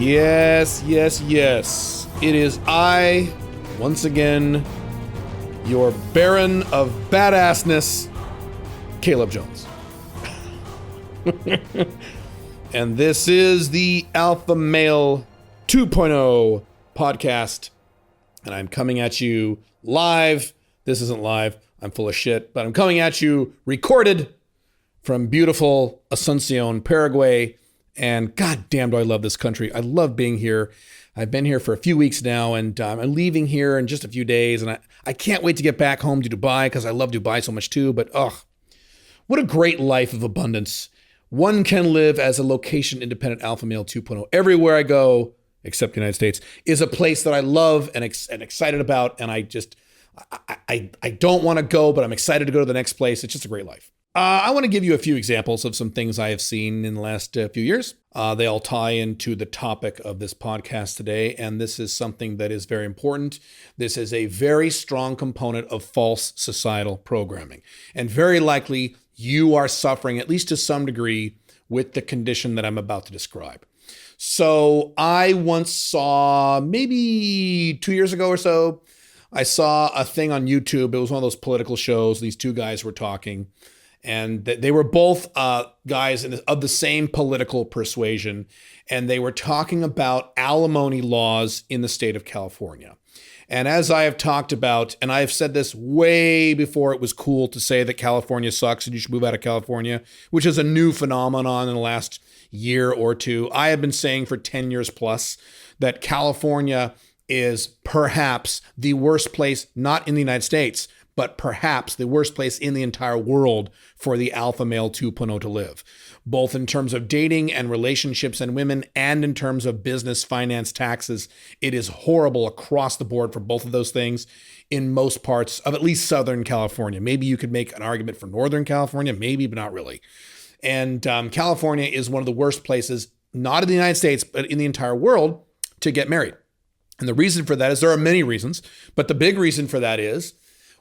Yes, yes, yes. It is I, once again, your Baron of Badassness, Caleb Jones. And this is the Alpha Male 2.0 podcast. And I'm coming at you live. This isn't live. I'm full of shit. But I'm coming at you recorded from beautiful Asuncion, Paraguay. And goddamn, do I love this country. I love being here. I've been here for a few weeks now, and I'm leaving here in just a few days. And I can't wait to get back home to Dubai because I love Dubai so much too. But what a great life of abundance. One can live as a location-independent alpha male 2.0. Everywhere I go, except the United States, is a place that I love and excited about. And I don't want to go, but I'm excited to go to the next place. It's just a great life. I want to give you a few examples of some things I have seen in the last few years. They all tie into the topic of this podcast today, and this is something that is very important. This is a very strong component of false societal programming, and very likely you are suffering, at least to some degree, with the condition that I'm about to describe. So I once saw, maybe 2 years ago or so, I saw a thing on YouTube. It was one of those political shows. These two guys were talking. And they were both guys of the same political persuasion. And they were talking about alimony laws in the state of California. And as I have talked about, and I have said this way before it was cool to say that California sucks and you should move out of California, which is a new phenomenon in the last year or two. I have been saying for 10 years plus that California is perhaps the worst place, not in the United States, but perhaps the worst place in the entire world for the alpha male 2.0 to live, both in terms of dating and relationships and women, and in terms of business, finance, taxes. It is horrible across the board for both of those things in most parts of at least Southern California. Maybe you could make an argument for Northern California, maybe, but not really. And California is one of the worst places, not in the United States, but in the entire world, to get married. And the reason for that is, there are many reasons, but the big reason for that is,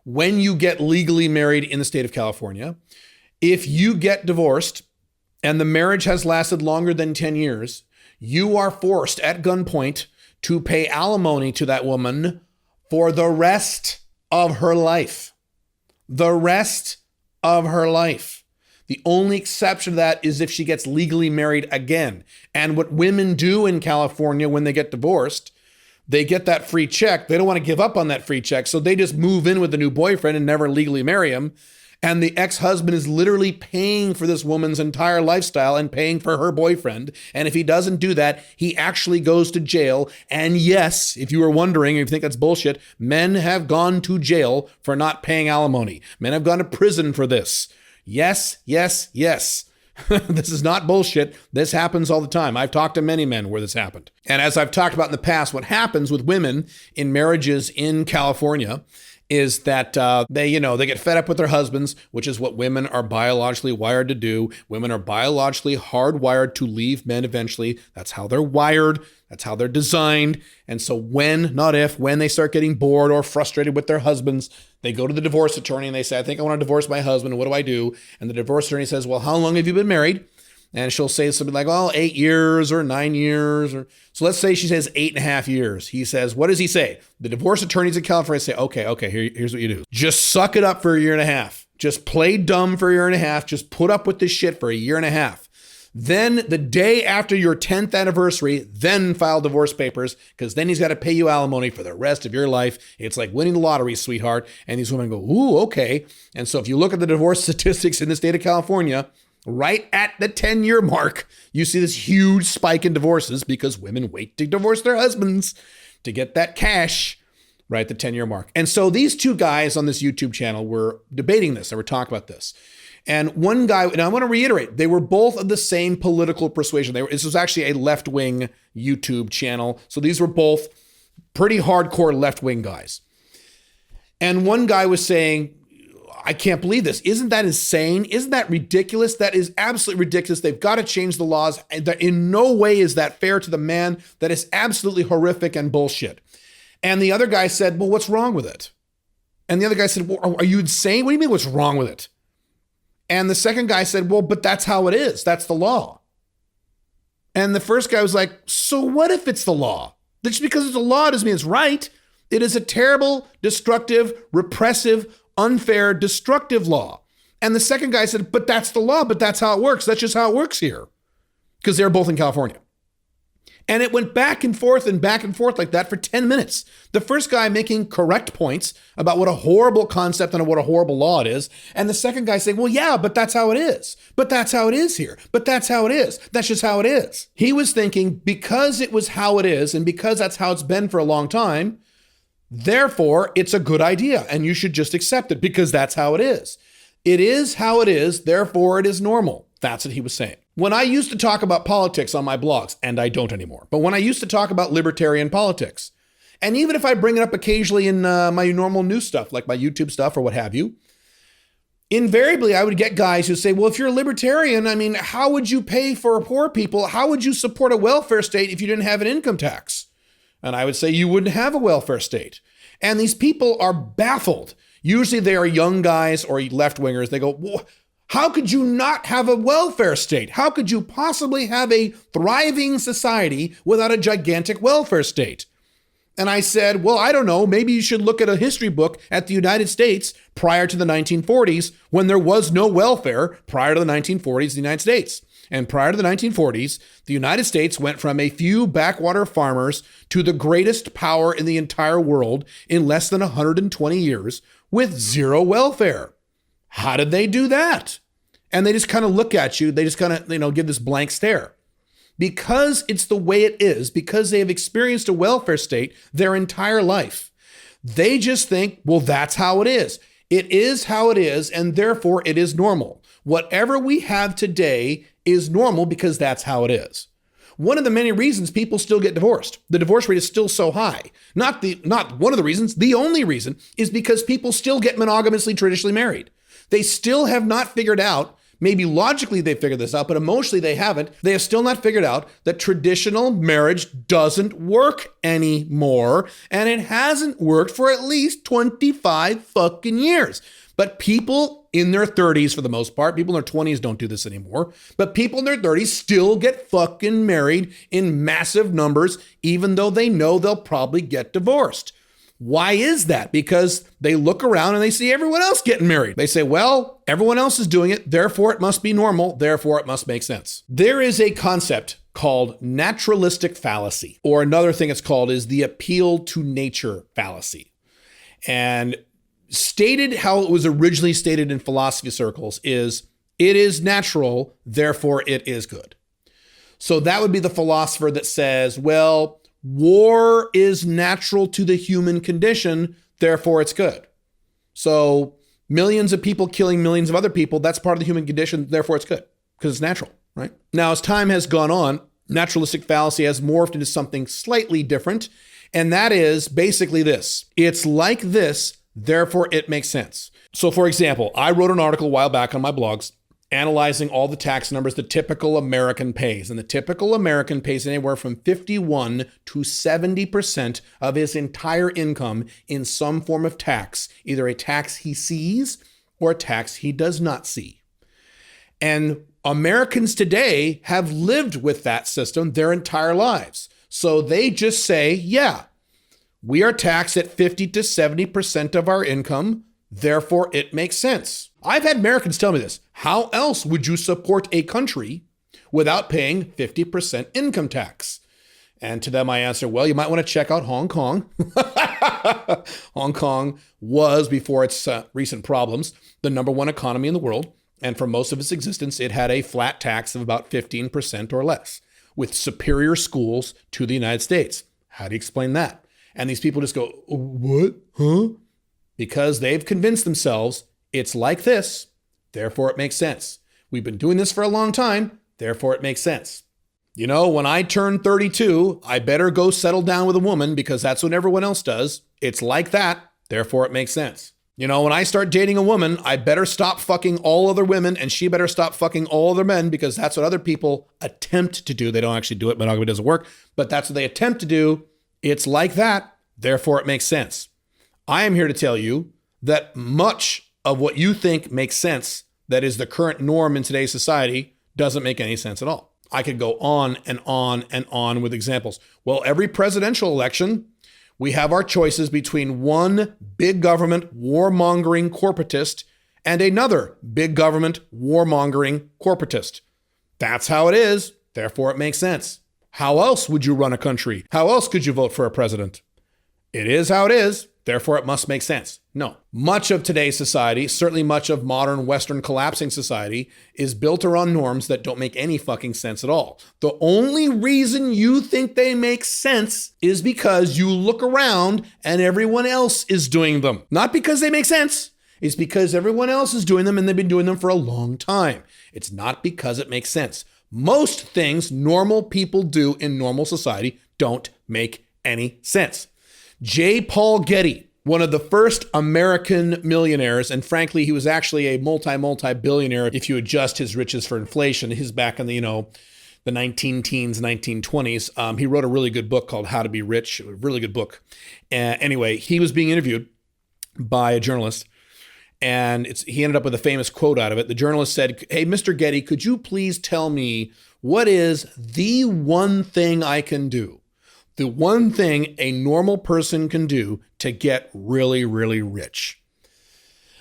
when you get legally married in the state of California, if you get divorced and the marriage has lasted longer than 10 years, you are forced at gunpoint to pay alimony to that woman for the rest of her life. The rest of her life. The only exception to that is if she gets legally married again. And what women do in California when they get divorced, they get that free check. They don't want to give up on that free check. So they just move in with the new boyfriend and never legally marry him. And the ex-husband is literally paying for this woman's entire lifestyle and paying for her boyfriend. And if he doesn't do that, he actually goes to jail. And yes, if you were wondering, if you think that's bullshit, men have gone to jail for not paying alimony. Men have gone to prison for this. Yes, yes, yes. This is not bullshit. This happens all the time. I've talked to many men where this happened. And as I've talked about in the past, what happens with women in marriages in California is that they get fed up with their husbands, which is what women are biologically wired to do. Women are biologically hardwired to leave men eventually. That's how they're wired. That's how they're designed. And so when they start getting bored or frustrated with their husbands, they go to the divorce attorney and they say, I think I want to divorce my husband. What do I do? And the divorce attorney says, well, how long have you been married? And she'll say something like, well, 8 years or 9 years. So let's say she says 8.5 years. He says, what does he say? The divorce attorneys in California say, okay, here's what you do. Just suck it up for 1.5 years. Just play dumb for 1.5 years. Just put up with this shit for 1.5 years. Then the day after your 10th anniversary, then file divorce papers, because then he's got to pay you alimony for the rest of your life. It's like winning the lottery, sweetheart. And these women go, ooh, okay. And so if you look at the divorce statistics in the state of California, right at the 10-year mark, you see this huge spike in divorces because women wait to divorce their husbands to get that cash right at the 10-year mark. And so these two guys on this YouTube channel were debating this. They were talking about this. And one guy, and I want to reiterate, they were both of the same political persuasion. This was actually a left-wing YouTube channel. So these were both pretty hardcore left-wing guys. And one guy was saying, I can't believe this. Isn't that insane? Isn't that ridiculous? That is absolutely ridiculous. They've got to change the laws. And in no way is that fair to the man. That is absolutely horrific and bullshit. And the other guy said, well, what's wrong with it? And the other guy said, well, are you insane? What do you mean what's wrong with it? And the second guy said, well, but that's how it is. That's the law. And the first guy was like, so what if it's the law? Just because it's a law doesn't mean it's right. It is a terrible, destructive, repressive, unfair, destructive law. And the second guy said, but that's the law, but that's how it works. That's just how it works here. Because they're both in California. And it went back and forth like that for 10 minutes. The first guy making correct points about what a horrible concept and what a horrible law it is. And the second guy saying, well, yeah, but that's how it is. But that's how it is here. But that's how it is. That's just how it is. He was thinking because it was how it is and because that's how it's been for a long time, therefore it's a good idea and you should just accept it because that's how it is. It is how it is, therefore it is normal. That's what he was saying. When I used to talk about politics on my blogs, and I don't anymore, but when I used to talk about libertarian politics, and even if I bring it up occasionally in my normal news stuff, like my YouTube stuff or what have you, invariably I would get guys who say, well, if you're a libertarian, I mean, how would you pay for poor people? How would you support a welfare state if you didn't have an income tax? And I would say you wouldn't have a welfare state. And these people are baffled. Usually they are young guys or left-wingers. They go, well, how could you not have a welfare state? How could you possibly have a thriving society without a gigantic welfare state? And I said, well, I don't know. Maybe you should look at a history book at the United States prior to the 1940s when there was no welfare prior to the 1940s in the United States. And prior to the 1940s, the United States went from a few backwater farmers to the greatest power in the entire world in less than 120 years with zero welfare. How did they do that? And they just kind of look at you. They just kind of, give this blank stare. Because it's the way it is, because they have experienced a welfare state their entire life, they just think, well, that's how it is. It is how it is, and therefore it is normal. Whatever we have today is normal because that's how it is. One of the many reasons people still get divorced. The divorce rate is still so high. Not one of the reasons, the only reason is because people still get monogamously traditionally married. They still have not figured out, maybe logically they figured this out, but emotionally they haven't. They have still not figured out that traditional marriage doesn't work anymore. And it hasn't worked for at least 25 fucking years. But people in their 30s, for the most part, people in their 20s don't do this anymore, but people in their 30s still get fucking married in massive numbers, even though they know they'll probably get divorced. Why is that? Because they look around and they see everyone else getting married. They say, well, everyone else is doing it, therefore it must be normal, therefore it must make sense. There is a concept called naturalistic fallacy, or another thing it's called is the appeal to nature fallacy. And stated how it was originally stated in philosophy circles is, it is natural, therefore it is good. So that would be the philosopher that says, well, war is natural to the human condition, therefore it's good. So millions of people killing millions of other people, that's part of the human condition, therefore it's good, because it's natural, right? Now, as time has gone on, naturalistic fallacy has morphed into something slightly different, and that is basically this. It's like this, therefore it makes sense. So for example, I wrote an article a while back on my blogs analyzing all the tax numbers the typical American pays. And the typical American pays anywhere from 51 to 70% of his entire income in some form of tax, either a tax he sees or a tax he does not see. And Americans today have lived with that system their entire lives. So they just say, yeah, we are taxed at 50 to 70% of our income, therefore it makes sense. I've had Americans tell me this. How else would you support a country without paying 50% income tax? And to them I answer, well, you might want to check out Hong Kong. Hong Kong was, before its recent problems, the number one economy in the world. And for most of its existence, it had a flat tax of about 15% or less, with superior schools to the United States. How do you explain that? And these people just go, what? Huh? Because they've convinced themselves it's like this, therefore it makes sense. We've been doing this for a long time, therefore it makes sense. You know, when I turn 32, I better go settle down with a woman because that's what everyone else does. It's like that, therefore it makes sense. You know, when I start dating a woman, I better stop fucking all other women and she better stop fucking all other men because that's what other people attempt to do. They don't actually do it, monogamy doesn't work, but that's what they attempt to do. It's like that, therefore it makes sense. I am here to tell you that much of what you think makes sense, that is the current norm in today's society, doesn't make any sense at all. I could go on and on and on with examples. Well, every presidential election, we have our choices between one big government warmongering corporatist and another big government warmongering corporatist. That's how it is. Therefore, it makes sense. How else would you run a country? How else could you vote for a president? It is how it is. Therefore, it must make sense. No. Much of today's society, certainly much of modern Western collapsing society, is built around norms that don't make any fucking sense at all. The only reason you think they make sense is because you look around and everyone else is doing them. Not because they make sense. It's because everyone else is doing them and they've been doing them for a long time. It's not because it makes sense. Most things normal people do in normal society don't make any sense. J. Paul Getty, one of the first American millionaires, and frankly, he was actually a multi-billionaire if you adjust his riches for inflation. He's back in the 19-teens, 1920s. He wrote a really good book called How to Be Rich, a really good book. Anyway, he was being interviewed by a journalist, and he ended up with a famous quote out of it. The journalist said, "Hey, Mr. Getty, could you please tell me what is the one thing I can do? The one thing a normal person can do to get really, really rich."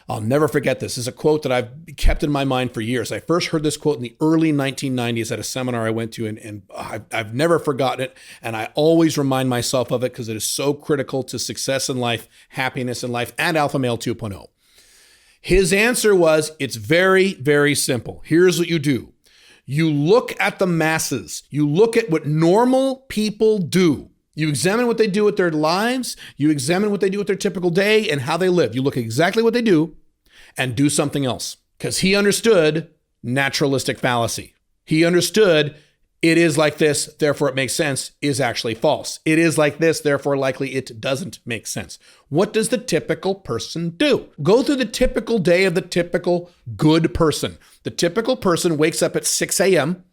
I'll never forget this. This is a quote that I've kept in my mind for years. I first heard this quote in the early 1990s at a seminar I went to, and I've never forgotten it. And I always remind myself of it because it is so critical to success in life, happiness in life, and Alpha Male 2.0. His answer was, it's very, very simple. Here's what you do. You look at the masses. You look at what normal people do. You examine what they do with their lives. You examine what they do with their typical day and how they live. You look at exactly what they do and do something else. Because he understood naturalistic fallacy. He understood it is like this, therefore it makes sense, is actually false. It is like this, therefore likely it doesn't make sense. What does the typical person do? Go through the typical day of the typical good person. The typical person wakes up at 6 a.m.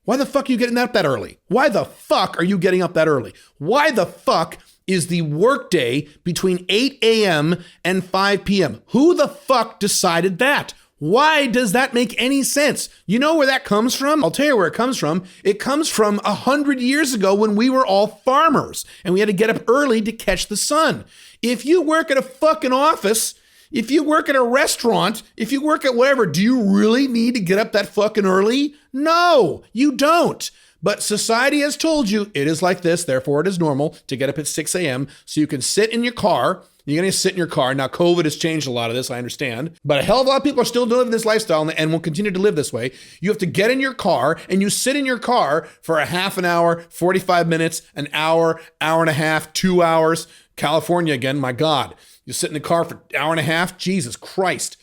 Why the fuck are you getting up that early? Why the fuck are you getting up that early? Why the fuck is the workday between 8 a.m. and 5 p.m.? Who the fuck decided that? Why does that make any sense? You know where that comes from? I'll tell you where it comes from. It comes from 100 years ago when we were all farmers and we had to get up early to catch the sun. If you work at a fucking office, if you work at a restaurant, if you work at whatever, do you really need to get up that fucking early? No, you don't. But society has told you it is like this, therefore it is normal to get up at 6 a.m. so you can sit in your car. You're going to sit in your car. Now, COVID has changed a lot of this, I understand. But a hell of a lot of people are still living this lifestyle and will continue to live this way. You have to get in your car and you sit in your car for a half an hour, 45 minutes, an hour, hour and a half, 2 hours. California again, my God. You sit in the car for an hour and a half. Jesus Christ.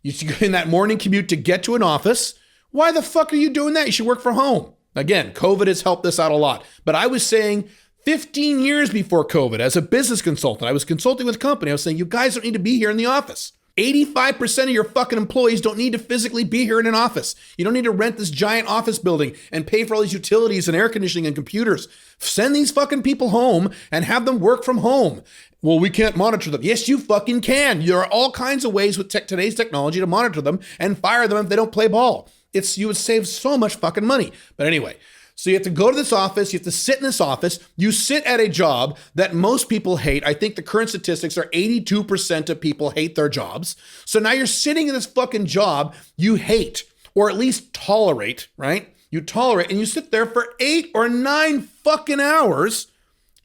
You should go in that morning commute to get to an office. Why the fuck are you doing that? You should work from home. Again, COVID has helped this out a lot. But I was saying 15 years before COVID, as a business consultant, I was consulting with a company. I was saying, you guys don't need to be here in the office. 85% of your fucking employees don't need to physically be here in an office. You don't need to rent this giant office building and pay for all these utilities and air conditioning and computers. Send these fucking people home and have them work from home. Well, we can't monitor them. Yes, you fucking can. There are all kinds of ways with today's technology to monitor them and fire them if they don't play ball. You would save so much fucking money. But anyway, so you have to go to this office, you have to sit in this office, you sit at a job that most people hate. I think the current statistics are 82% of people hate their jobs. So now you're sitting in this fucking job you hate, or at least tolerate, right? You tolerate and you sit there for 8 or 9 fucking hours.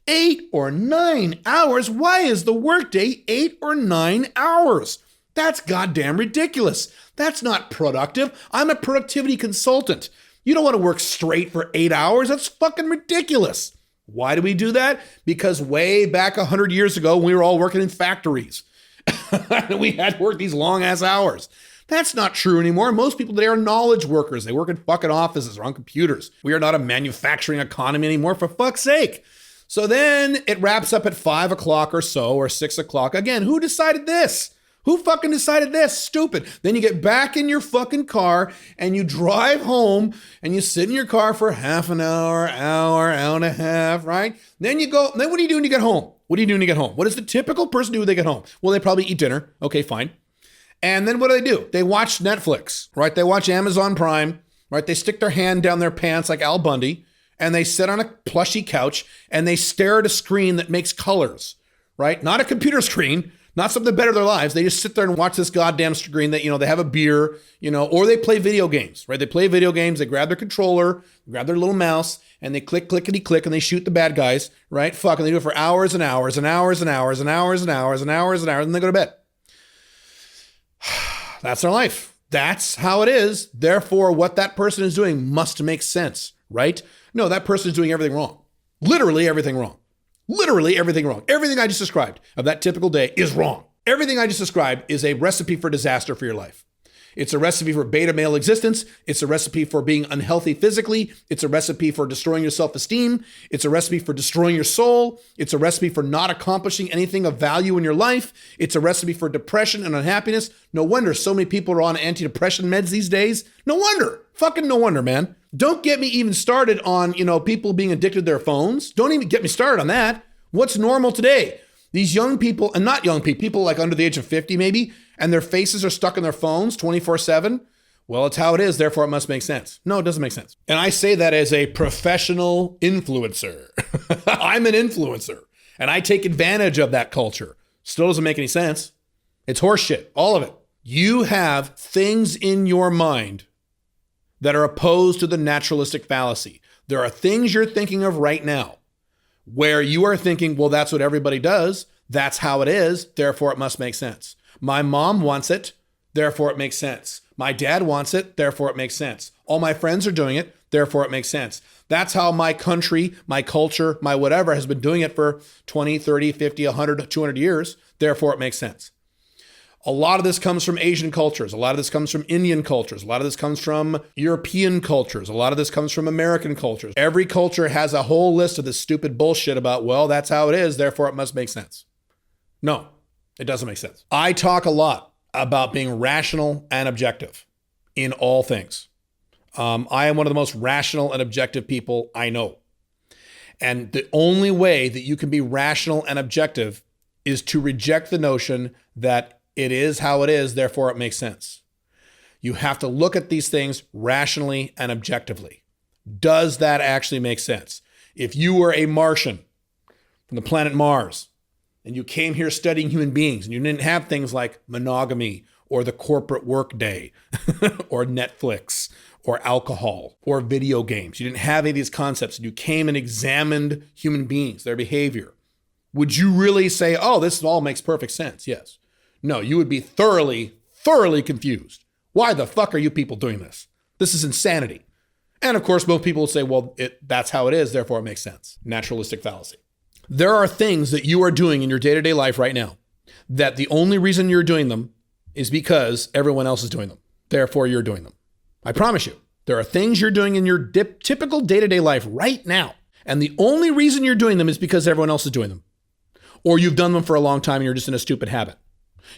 8 or 9 hours? Why is the workday 8 or 9 hours? That's goddamn ridiculous. That's not productive. I'm a productivity consultant. You don't want to work straight for 8 hours. That's fucking ridiculous. Why do we do that? Because way back 100 years ago, we were all working in factories. We had to work these long ass hours. That's not true anymore. Most people today are knowledge workers. They work in fucking offices or on computers. We are not a manufacturing economy anymore, for fuck's sake. So then it wraps up at 5 o'clock or so, or 6 o'clock. Again, who decided this? Who fucking decided this? Stupid. Then you get back in your fucking car and you drive home and you sit in your car for half an hour, hour and a half, right? Then you go, then what do you do when you get home? What do you do when you get home? What does the typical person do when they get home? Well, they probably eat dinner. Okay, fine. And then what do? They watch Netflix, right? They watch Amazon Prime. right? They stick their hand down their pants like Al Bundy, and they sit on a plushy couch and they stare at a screen that makes colors, right? Not a computer screen, not something to better their lives. They just sit there and watch this goddamn screen that, they have a beer, or they play video games, right? They play video games, they grab their controller, grab their little mouse, and they click, clickety click, and they shoot the bad guys, right? Fuck, and they do it for hours and hours and hours and hours and hours and hours and hours and hours, and they go to bed. That's their life. That's how it is. Therefore, what that person is doing must make sense, right? No, that person is doing everything wrong. Literally everything wrong. Literally everything wrong. Everything I just described of that typical day is wrong. Everything I just described is a recipe for disaster for your life. It's a recipe for beta male existence. It's a recipe for being unhealthy physically. It's a recipe for destroying your self-esteem. It's a recipe for destroying your soul. It's a recipe for not accomplishing anything of value in your life. It's a recipe for depression and unhappiness. No wonder so many people are on antidepressant meds these days. No wonder. Fucking no wonder, man. Don't get me even started on, people being addicted to their phones. Don't even get me started on that. What's normal today? These young people, and not young people, people like under the age of 50 maybe, and their faces are stuck in their phones 24/7. Well, it's how it is, therefore it must make sense. No, it doesn't make sense. And I say that as a professional influencer. I'm an influencer, and I take advantage of that culture. Still doesn't make any sense. It's horseshit, all of it. You have things in your mind that are opposed to the naturalistic fallacy. There are things you're thinking of right now where you are thinking, well, that's what everybody does. That's how it is. Therefore, it must make sense. My mom wants it. Therefore, it makes sense. My dad wants it. Therefore, it makes sense. All my friends are doing it. Therefore, it makes sense. That's how my country, my culture, my whatever has been doing it for 20, 30, 50, 100, 200 years. Therefore, it makes sense. A lot of this comes from Asian cultures. A lot of this comes from Indian cultures. A lot of this comes from European cultures. A lot of this comes from American cultures. Every culture has a whole list of this stupid bullshit about, well, that's how it is, therefore it must make sense. No, it doesn't make sense. I talk a lot about being rational and objective in all things. I am one of the most rational and objective people I know. And the only way that you can be rational and objective is to reject the notion that it is how it is, therefore it makes sense. You have to look at these things rationally and objectively. Does that actually make sense? If you were a Martian from the planet Mars and you came here studying human beings and you didn't have things like monogamy or the corporate workday or Netflix or alcohol or video games, you didn't have any of these concepts, and you came and examined human beings, their behavior, would you really say, oh, this all makes perfect sense? Yes. No, you would be thoroughly confused. Why the fuck are you people doing this? This is insanity. And of course, most people will say, well, that's how it is, therefore it makes sense. Naturalistic fallacy. There are things that you are doing in your day-to-day life right now that the only reason you're doing them is because everyone else is doing them. Therefore, you're doing them. I promise you, there are things you're doing in your typical day-to-day life right now, and the only reason you're doing them is because everyone else is doing them. Or you've done them for a long time and you're just in a stupid habit.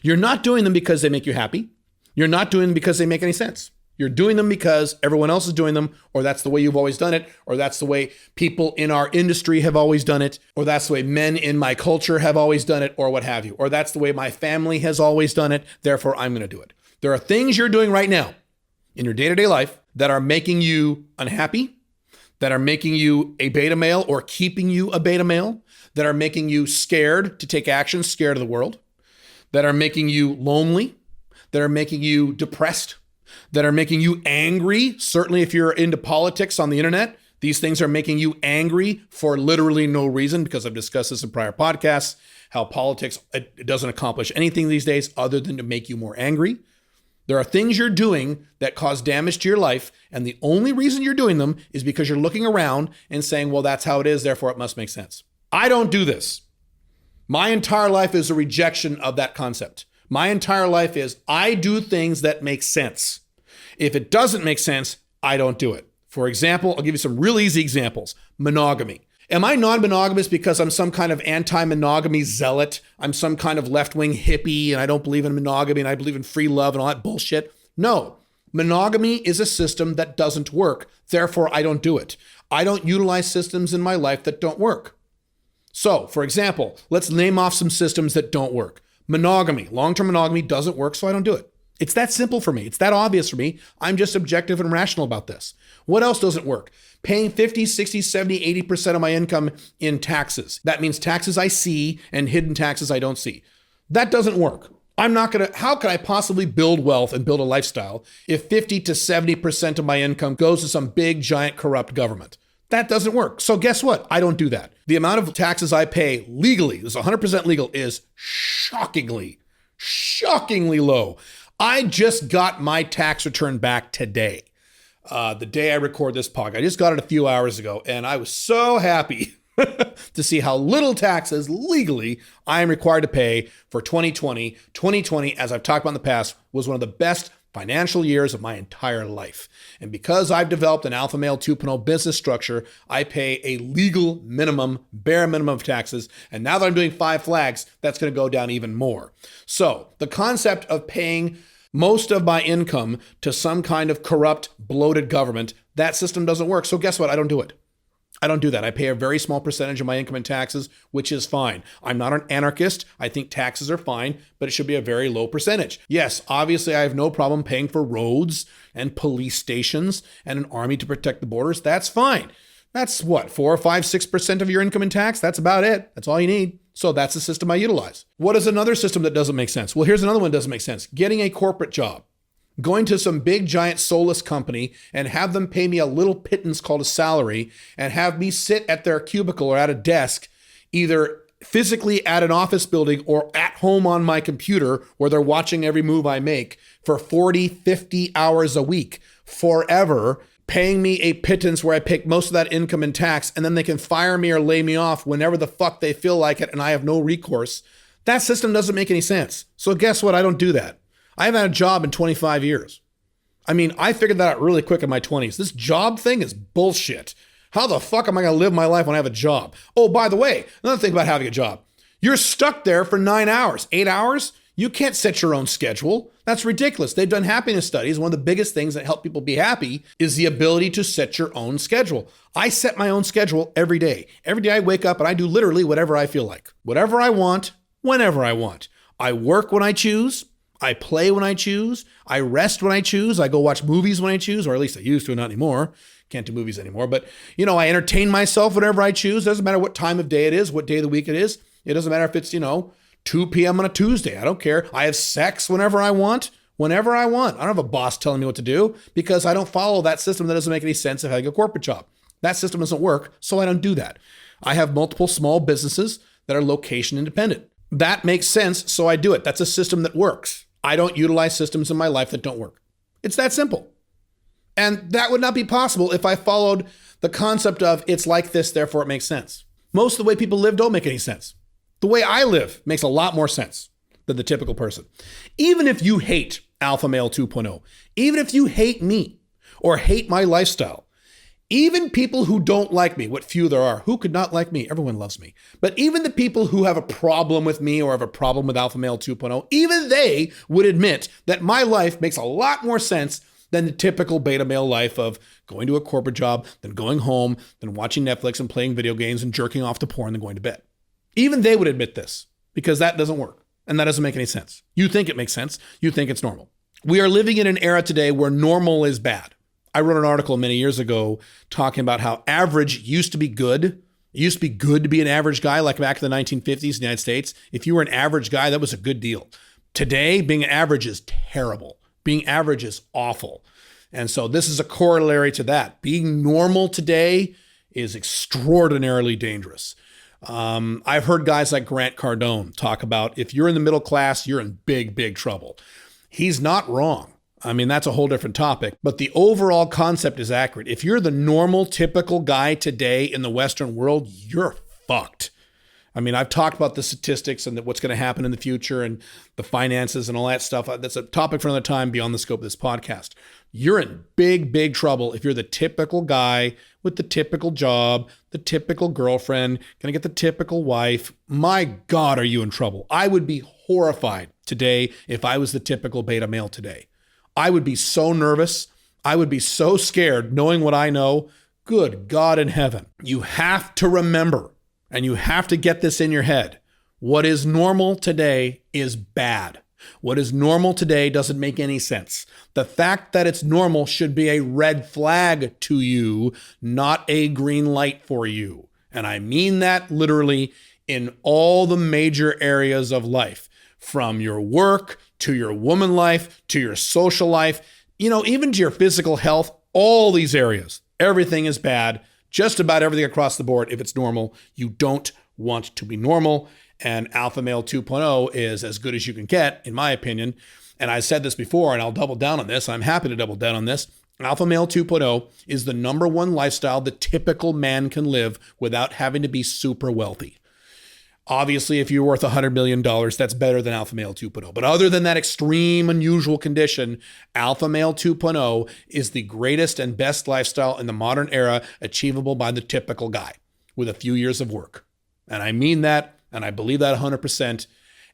You're not doing them because they make you happy. You're not doing them because they make any sense. You're doing them because everyone else is doing them, or that's the way you've always done it, or that's the way people in our industry have always done it, or that's the way men in my culture have always done it, or what have you, or that's the way my family has always done it, therefore I'm going to do it. There are things you're doing right now in your day-to-day life that are making you unhappy, that are making you a beta male or keeping you a beta male, that are making you scared to take action, scared of the world, that are making you lonely, that are making you depressed, that are making you angry. Certainly if you're into politics on the internet, these things are making you angry for literally no reason, because I've discussed this in prior podcasts, how politics, it doesn't accomplish anything these days other than to make you more angry. There are things you're doing that cause damage to your life, and the only reason you're doing them is because you're looking around and saying, well, that's how it is, therefore it must make sense. I don't do this. My entire life is a rejection of that concept. My entire life is I do things that make sense. If it doesn't make sense, I don't do it. For example, I'll give you some real easy examples. Monogamy. Am I non-monogamous because I'm some kind of anti-monogamy zealot? I'm some kind of left-wing hippie and I don't believe in monogamy and I believe in free love and all that bullshit? No. Monogamy is a system that doesn't work. Therefore, I don't do it. I don't utilize systems in my life that don't work. So, for example, let's name off some systems that don't work. Monogamy, long-term monogamy doesn't work, so I don't do it. It's that simple for me. It's that obvious for me. I'm just objective and rational about this. What else doesn't work? Paying 50, 60, 70, 80% of my income in taxes. That means taxes I see and hidden taxes I don't see. That doesn't work. How can I possibly build wealth and build a lifestyle if 50 to 70% of my income goes to some big, giant, corrupt government? That doesn't work. So guess what? I don't do that. The amount of taxes I pay legally, this is 100% legal, is shockingly low. I just got my tax return back today. The day I record this podcast. I just got it a few hours ago, and I was so happy to see how little taxes legally I am required to pay for 2020. 2020, as I've talked about in the past, was one of the best financial years of my entire life. And because I've developed an Alpha Male 2.0 business structure, I pay a legal minimum, bare minimum of taxes. And now that I'm doing 5 flags, that's going to go down even more. So the concept of paying most of my income to some kind of corrupt, bloated government, that system doesn't work. So guess what? I don't do it. I don't do that. I pay a very small percentage of my income in taxes, which is fine. I'm not an anarchist. I think taxes are fine, but it should be a very low percentage. Yes, obviously I have no problem paying for roads and police stations and an army to protect the borders. That's fine. That's what, 4 or 5, 6% of your income in tax? That's about it. That's all you need. So that's the system I utilize. What is another system that doesn't make sense? Well, here's another one that doesn't make sense. Getting a corporate job. Going to some big giant soulless company and have them pay me a little pittance called a salary and have me sit at their cubicle or at a desk, either physically at an office building or at home on my computer where they're watching every move I make for 40, 50 hours a week forever, paying me a pittance where I pick most of that income in tax, and then they can fire me or lay me off whenever the fuck they feel like it and I have no recourse. That system doesn't make any sense. So guess what? I don't do that. I haven't had a job in 25 years. I mean, I figured that out really quick in my 20s. This job thing is bullshit. How the fuck am I going to live my life when I have a job? Oh, by the way, another thing about having a job. You're stuck there for 9 hours, 8 hours. You can't set your own schedule. That's ridiculous. They've done happiness studies. One of the biggest things that help people be happy is the ability to set your own schedule. I set my own schedule every day. Every day I wake up and I do literally whatever I feel like. Whatever I want, whenever I want. I work when I choose. I play when I choose. I rest when I choose. I go watch movies when I choose, or at least I used to, not anymore. Can't do movies anymore. But, I entertain myself whenever I choose. Doesn't matter what time of day it is, what day of the week it is. It doesn't matter if it's, 2 p.m. on a Tuesday. I don't care. I have sex whenever I want, whenever I want. I don't have a boss telling me what to do because I don't follow that system that doesn't make any sense of having a corporate job. That system doesn't work, so I don't do that. I have multiple small businesses that are location independent. That makes sense, so I do it. That's a system that works. I don't utilize systems in my life that don't work. It's that simple. And that would not be possible if I followed the concept of it's like this, therefore it makes sense. Most of the way people live don't make any sense. The way I live makes a lot more sense than the typical person. Even if you hate Alpha Male 2.0, even if you hate me or hate my lifestyle, even people who don't like me, what few there are, who could not like me? Everyone loves me. But even the people who have a problem with me or have a problem with Alpha Male 2.0, even they would admit that my life makes a lot more sense than the typical beta male life of going to a corporate job, then going home, then watching Netflix and playing video games and jerking off to porn and going to bed. Even they would admit this because that doesn't work and that doesn't make any sense. You think it makes sense. You think it's normal. We are living in an era today where normal is bad. I wrote an article many years ago talking about how average used to be good. It used to be good to be an average guy, like back in the 1950s in the United States. If you were an average guy, that was a good deal. Today, being average is terrible. Being average is awful. And so this is a corollary to that. Being normal today is extraordinarily dangerous. I've heard guys like Grant Cardone talk about if you're in the middle class, you're in big, big trouble. He's not wrong. I mean, that's a whole different topic, but the overall concept is accurate. If you're the normal, typical guy today in the Western world, you're fucked. I mean, I've talked about the statistics and what's going to happen in the future and the finances and all that stuff. That's a topic for another time beyond the scope of this podcast. You're in big, big trouble if you're the typical guy with the typical job, the typical girlfriend, going to get the typical wife. My God, are you in trouble? I would be horrified today if I was the typical beta male today. I would be so nervous. I would be so scared knowing what I know. Good God in heaven. You have to remember, and you have to get this in your head. What is normal today is bad. What is normal today doesn't make any sense. The fact that it's normal should be a red flag to you, not a green light for you. And I mean that literally in all the major areas of life, from your work to your woman life to your social life, even to your physical health, all these areas. Everything is bad, just about everything across the board. If it's normal, you don't want to be normal. And Alpha Male 2.0 is as good as you can get, in my opinion. And I said this before, and I'll double down on this. I'm happy to double down on this. Alpha Male 2.0 is the number one lifestyle the typical man can live without having to be super wealthy. Obviously, if you're worth $100 million, that's better than Alpha Male 2.0. But other than that extreme, unusual condition, Alpha Male 2.0 is the greatest and best lifestyle in the modern era, achievable by the typical guy with a few years of work. And I mean that, and I believe that 100%.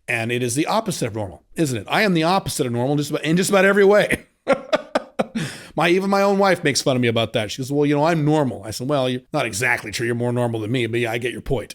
And it is the opposite of normal, isn't it? I am the opposite of normal in just about every way. Even my own wife makes fun of me about that. She goes, well, I'm normal. I said, well, you're not exactly true. You're more normal than me, but yeah, I get your point.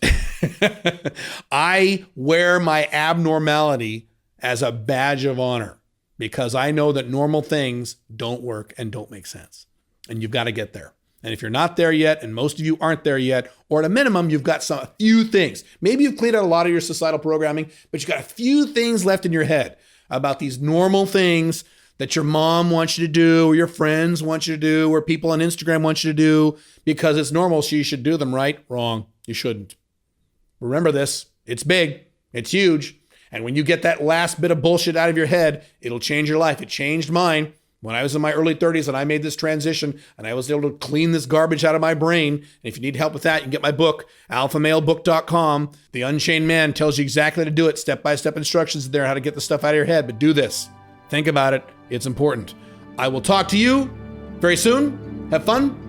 I wear my abnormality as a badge of honor because I know that normal things don't work and don't make sense. And you've got to get there. And if you're not there yet, and most of you aren't there yet, or at a minimum, you've got a few things. Maybe you've cleared out a lot of your societal programming, but you've got a few things left in your head about these normal things that your mom wants you to do, or your friends want you to do, or people on Instagram want you to do because it's normal, so you should do them, right? Wrong. You shouldn't. Remember this. It's big. It's huge. And when you get that last bit of bullshit out of your head, it'll change your life. It changed mine when I was in my early 30s and I made this transition and I was able to clean this garbage out of my brain. And if you need help with that, you can get my book, alphamalebook.com. The Unchained Man tells you exactly how to do it. Step-by-step instructions there, how to get the stuff out of your head. But do this. Think about it. It's important. I will talk to you very soon. Have fun.